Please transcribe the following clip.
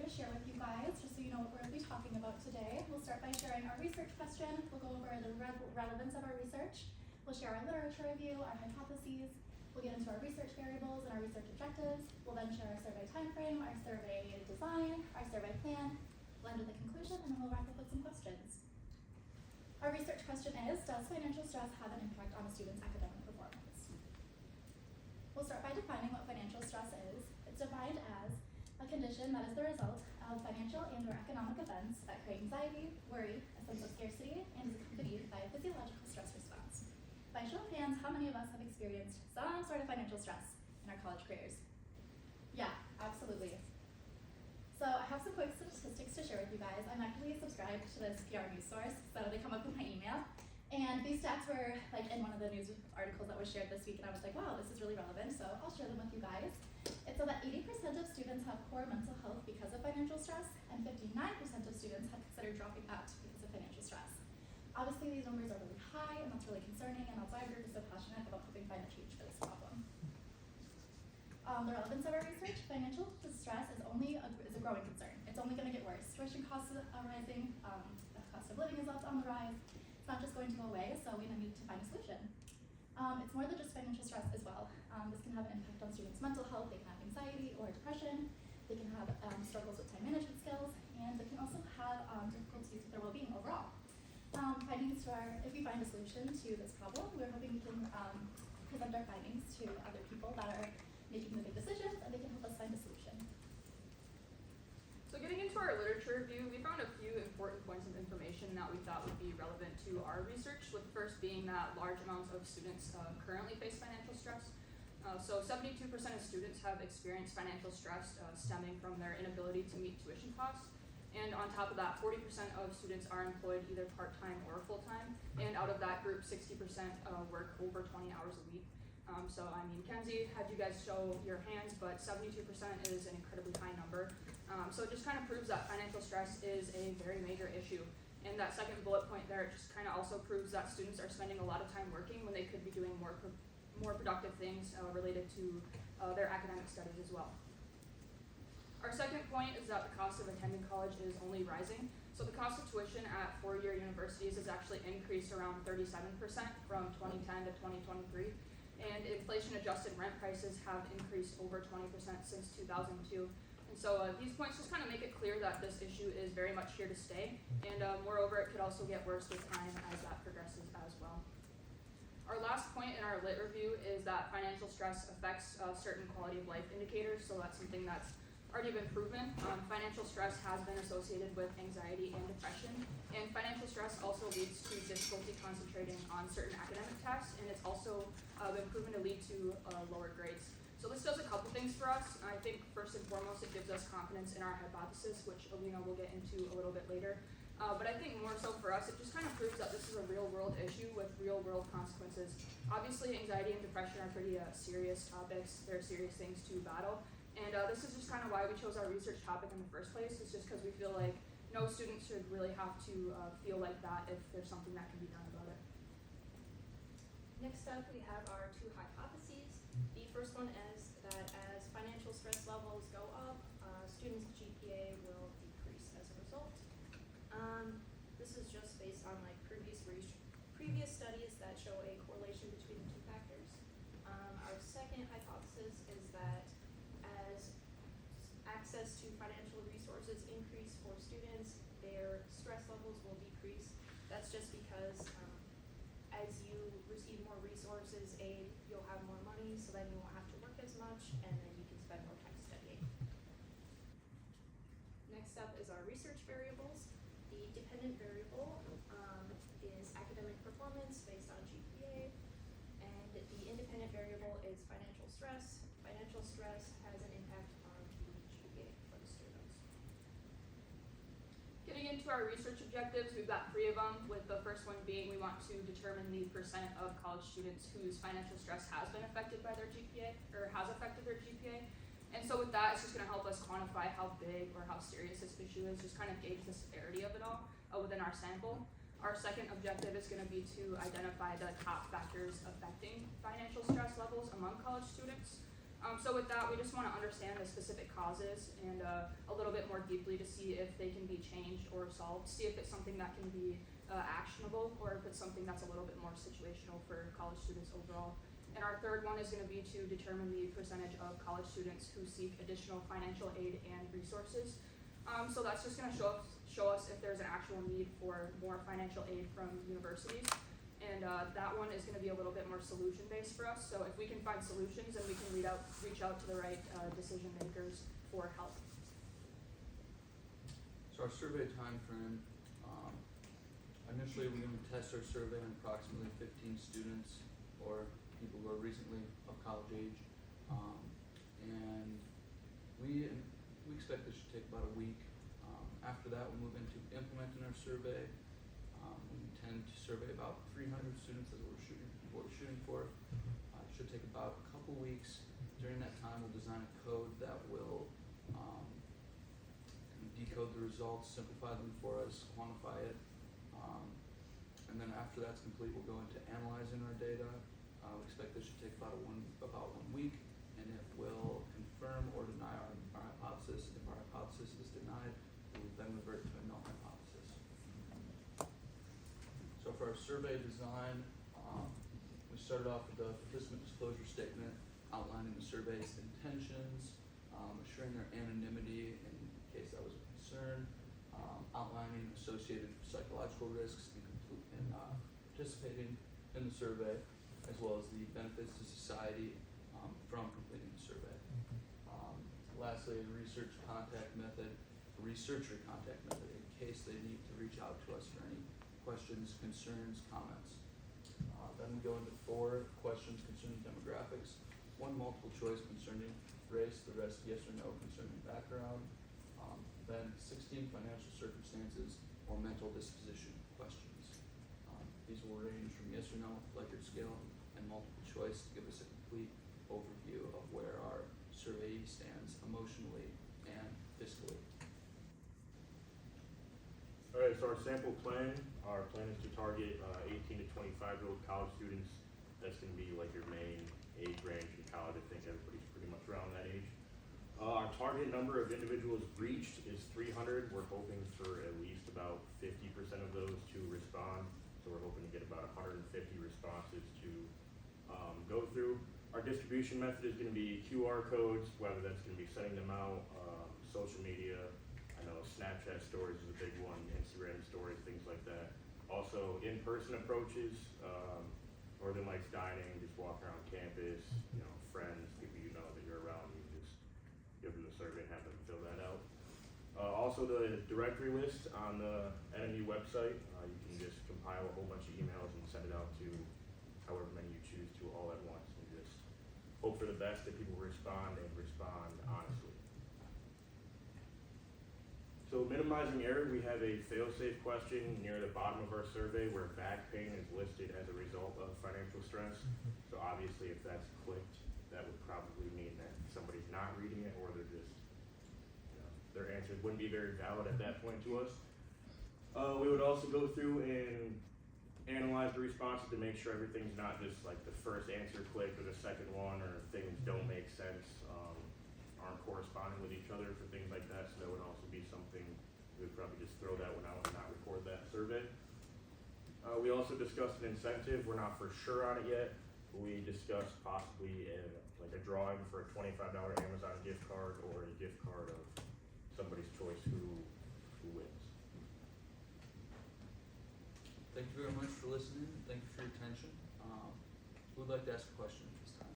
to share with you guys, just so you know what we're going to be talking about today. We'll start by sharing our research question. We'll go over the relevance of our research. We'll share our literature review, our hypotheses. We'll get into our research variables and our research objectives. We'll then share our survey timeframe, our survey design, our survey plan. We'll end with a conclusion, and then we'll wrap up with some questions. Our research question is, does financial stress have an impact on a student's academic performance? We'll start by defining what financial stress is. It's defined as a condition that is the result of financial and or economic events that create anxiety, worry, a sense of scarcity, and is accompanied by a physiological stress response. By show of hands, how many of us have experienced some sort of financial stress in our college careers? Yeah, absolutely. So I have some quick statistics to share with you guys. I'm actually subscribed to this PR news source, so they come up in my email. And these stats were like in one of the news articles that was shared this week, and I was like, wow, this is really relevant, so I'll share them with you guys. It's so that 80% of students have poor mental health because of financial stress, and 59% of students have considered dropping out because of financial stress. Obviously, these numbers are really high, and that's really concerning, and that's why we're so passionate about helping find a change for this problem. The relevance of our research: financial stress is a growing concern. It's only going to get worse. Tuition costs are rising, the cost of living is on the rise. It's not just going to go away, so we need to find a solution. It's more than just financial stress as well. This can have an impact on students' mental health. They can have anxiety or depression. They can have struggles with time management skills, and they can also have difficulties with their well-being overall. If we find a solution to this problem, we're hoping we can present our findings to other people that are making the big decisions, and they can help us find a solution. So getting into our literature review, we found a few important points of information that we thought would be relevant to our research, with the first being that large amounts of students currently face financial stress. So 72% of students have experienced financial stress stemming from their inability to meet tuition costs. And on top of that, 40% of students are employed either part-time or full-time. And out of that group, 60% work over 20 hours a week. So I mean, Kenzie had you guys show your hands, but 72% is an incredibly high number. So it just kind of proves that financial stress is a very major issue. And that second bullet point there just kind of also proves that students are spending a lot of time working when they could be doing more productive things related to their academic studies as well. Our second point is that the cost of attending college is only rising. So the cost of tuition at four-year universities has actually increased around 37% from 2010 to 2023. And inflation-adjusted rent prices have increased over 20% since 2002. And so these points just kind of make it clear that this issue is very much here to stay. And moreover, it could also get worse with time as that progresses as well. Our last point in our lit review is that financial stress affects certain quality of life indicators. So that's something that's already been proven. Financial stress has been associated with anxiety and depression, and financial stress also leads to difficulty concentrating on certain academic tasks, and it's also been proven to lead to lower grades. So this does a couple things for us. I think first and foremost, it gives us confidence in our hypothesis, which Alina will get into a little bit later. But I think more so for us, it just kind of proves that this is a real-world issue with real-world consequences. Obviously, anxiety and depression are pretty serious topics. They're serious things to battle. And this is just kind of why we chose our research topic in the first place. It's just because we feel like no student should really have to feel like that if there's something that can be done about it. Next up, we have our two hypotheses. The first one is that as financial stress levels go up, students' GPA will decrease as a result. This is just based on like previous studies that show a correlation between the two factors. Our second hypothesis is that as access to financial resources increase for students, their stress levels will decrease. That's just because as you receive more resources, you'll have more money, so then you won't have to work as much, and then you can spend more time studying. Next up is our research variables. The dependent variable is academic performance based on GPA, and the independent variable is financial stress. Financial stress has an impact on the GPA for the students. Getting into our research objectives, we've got 3 of them, with the first one being we want to determine the percent of college students whose financial stress has been affected by their GPA, or has affected their GPA. And so with that, it's just going to help us quantify how big or how serious this issue is, just kind of gauge the severity of it all within our sample. Our second objective is going to be to identify the top factors affecting financial stress levels among college students. So with that, we just want to understand the specific causes and a little bit more deeply to see if they can be changed or solved, see if it's something that can be actionable or if it's something that's a little bit more situational for college students overall. And our third one is going to be to determine the percentage of college students who seek additional financial aid and resources. So that's just going to show us if there's an actual need for more financial aid from universities. And that one is going to be a little bit more solution-based for us. So if we can find solutions, then we can reach out to the right decision makers for help. So our survey time frame, initially we're going to test our survey on approximately 15 students or people who are recently of college age. And we expect this should take about a week. After that, we'll move into implementing our survey. We intend to survey about 300 students as what we're shooting for. It should take about a couple weeks. During that time, we'll design a code that will decode the results, simplify them for us, quantify it. And then after that's complete, we'll go into analyzing our data. We expect this should take about one week, and it will confirm or deny our hypothesis. If our hypothesis is denied, we'll then revert to a null hypothesis. So for our survey design, we started off with a participant disclosure statement outlining the survey's intentions, assuring their anonymity in case that was a concern, outlining associated psychological risks in participating in the survey, as well as the benefits to society from completing the survey. Lastly, a researcher contact method in case they need to reach out to us for any questions, concerns, comments. Then we go into 4 questions concerning demographics, 1 multiple choice concerning race, the rest yes or no concerning background, then 16 financial circumstances or mental disposition questions. These will range from yes or no, Likert scale, and multiple choice to give us a complete overview of where our surveyee stands emotionally and fiscally. Alright, so our sample plan, is to target 18 to 25-year-old college students. That's going to be like your main age range in college. I think everybody's pretty much around that age. Our target number of individuals reached is 300. We're hoping for at least about 50% of those to respond. So we're hoping to get about 150 responses to go through. Our distribution method is going to be QR codes, whether that's going to be sending them out, social media. I know Snapchat stories is a big one, Instagram stories, things like that. Also, in-person approaches, Northern Lights dining, just walk around campus, friends, people you know that you're around, you just give them the survey and have them fill that out. Also, the directory list on the NMU website, you can just compile a whole bunch of emails and send it out to however many you choose to all at once, and just hope for the best that people respond and respond honestly. So minimizing error, we have a fail-safe question near the bottom of our survey where back pain is listed as a result of financial stress. So obviously if that's clicked, that would probably mean that somebody's not reading it, or they're just, their answers wouldn't be very valid at that point to us. We would also go through and analyze the responses to make sure everything's not just like the first answer clicked or the second one, or things don't make sense, aren't corresponding with each other for things like that. So that would also be something we would probably just throw that one out and not record that survey. We also discussed an incentive. We're not for sure on it yet. We discussed possibly like a drawing for a $25 Amazon gift card or a gift card of somebody's choice who wins. Thank you very much for listening. Thank you for your attention. Who would like to ask a question at this time?